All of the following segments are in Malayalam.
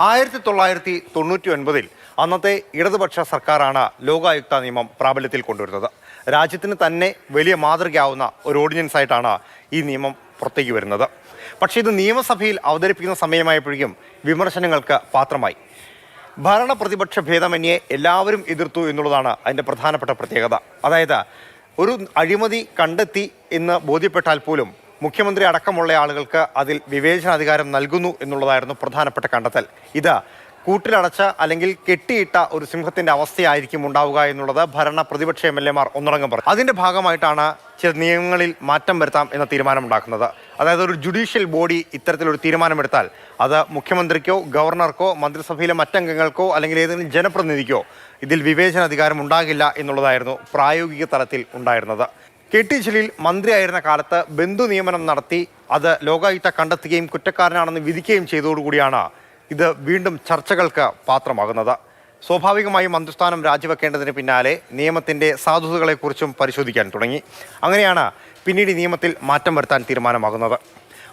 1999 അന്നത്തെ ഇടതുപക്ഷ സർക്കാരാണ് ലോകായുക്ത നിയമം പ്രാബല്യത്തിൽ കൊണ്ടുവരുന്നത്. രാജ്യത്തിന് തന്നെ വലിയ മാതൃകയാവുന്ന ഒരു ഓർഡിനൻസ് ആയിട്ടാണ് ഈ നിയമം പുറത്തേക്ക് വരുന്നത്. പക്ഷേ ഇത് നിയമസഭയിൽ അവതരിപ്പിക്കുന്ന സമയമായപ്പോഴേക്കും വിമർശനങ്ങൾക്ക് പാത്രമായി. ഭരണ പ്രതിപക്ഷ ഭേദമന്യേ എല്ലാവരും എതിർത്തു എന്നുള്ളതാണ് അതിൻ്റെ പ്രധാനപ്പെട്ട പ്രത്യേകത. അതായത് ഒരു അഴിമതി കണ്ടെത്തി എന്ന് ബോധ്യപ്പെട്ടാൽ പോലും മുഖ്യമന്ത്രി അടക്കമുള്ള ആളുകൾക്ക് അതിൽ വിവേചനാധികാരം നൽകുന്നു എന്നുള്ളതായിരുന്നു പ്രധാനപ്പെട്ട കണ്ടെത്തൽ. ഇത് കൂട്ടിലടച്ച അല്ലെങ്കിൽ കെട്ടിയിട്ട ഒരു സിംഹത്തിന്റെ അവസ്ഥയായിരിക്കും ഉണ്ടാവുക എന്നുള്ളത് ഭരണ പ്രതിപക്ഷ MLA-മാർ ഒന്നടങ്കം പറഞ്ഞു. അതിന്റെ ഭാഗമായിട്ടാണ് ചില നിയമങ്ങളിൽ മാറ്റം വരുത്താം എന്ന തീരുമാനമുണ്ടാക്കുന്നത്. അതായത് ഒരു ജുഡീഷ്യൽ ബോഡി ഇത്തരത്തിലൊരു തീരുമാനമെടുത്താൽ അത് മുഖ്യമന്ത്രിക്കോ ഗവർണർക്കോ മന്ത്രിസഭയിലെ മറ്റംഗങ്ങൾക്കോ അല്ലെങ്കിൽ ഏതെങ്കിലും ജനപ്രതിനിധിക്കോ ഇതിൽ വിവേചനാധികാരം ഉണ്ടാകില്ല എന്നുള്ളതായിരുന്നു പ്രായോഗിക തലത്തിൽ ഉണ്ടായിരുന്നത്. KT ജലീൽ മന്ത്രിയായിരുന്ന കാലത്ത് ബന്ധു നിയമനം നടത്തി അത് ലോകായുക്ത കണ്ടെത്തുകയും കുറ്റക്കാരനാണെന്ന് വിധിക്കുകയും ചെയ്തതോടുകൂടിയാണ് ഇത് വീണ്ടും ചർച്ചകൾക്ക് പാത്രമാകുന്നത്. സ്വാഭാവികമായും മന്ത്രിസ്ഥാനം രാജിവെക്കേണ്ടതിന് പിന്നാലെ നിയമത്തിൻ്റെ സാധുതകളെക്കുറിച്ചും പരിശോധിക്കാൻ തുടങ്ങി. അങ്ങനെയാണ് പിന്നീട് ഈ നിയമത്തിൽ മാറ്റം വരുത്താൻ തീരുമാനമാകുന്നത്.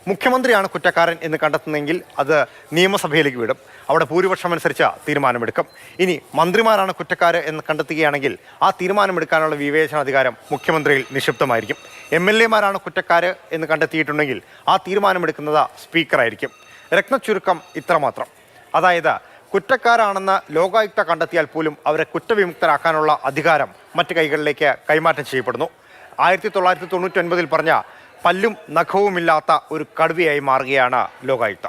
മുഖ്യമന്ത്രിയാണ് കുറ്റക്കാരൻ എന്ന് കണ്ടെത്തുന്നെങ്കിൽ അത് നിയമസഭയിലേക്ക് വിടും. അവിടെ ഭൂരിപക്ഷം അനുസരിച്ച് തീരുമാനമെടുക്കും. ഇനി മന്ത്രിമാരാണ് കുറ്റക്കാർ എന്ന് കണ്ടെത്തുകയാണെങ്കിൽ ആ തീരുമാനമെടുക്കാനുള്ള വിവേചനാധികാരം മുഖ്യമന്ത്രിയിൽ നിക്ഷിപ്തമായിരിക്കും. MLA-മാരാണ് കുറ്റക്കാർ എന്ന് കണ്ടെത്തിയിട്ടുണ്ടെങ്കിൽ ആ തീരുമാനമെടുക്കുന്നത് സ്പീക്കറായിരിക്കും. രത്നച്ചുരുക്കം ഇത്രമാത്രം. അതായത് കുറ്റക്കാരാണെന്ന് ലോകായുക്ത കണ്ടെത്തിയാൽ പോലും അവരെ കുറ്റവിമുക്തരാക്കാനുള്ള അധികാരം മറ്റു കൈകളിലേക്ക് കൈമാറ്റം ചെയ്യപ്പെടുന്നു. 1999 പറഞ്ഞ പല്ലും നഖവുമില്ലാത്ത ഒരു കടുവയായി മാറുകയാണ് ലോകായുക്ത.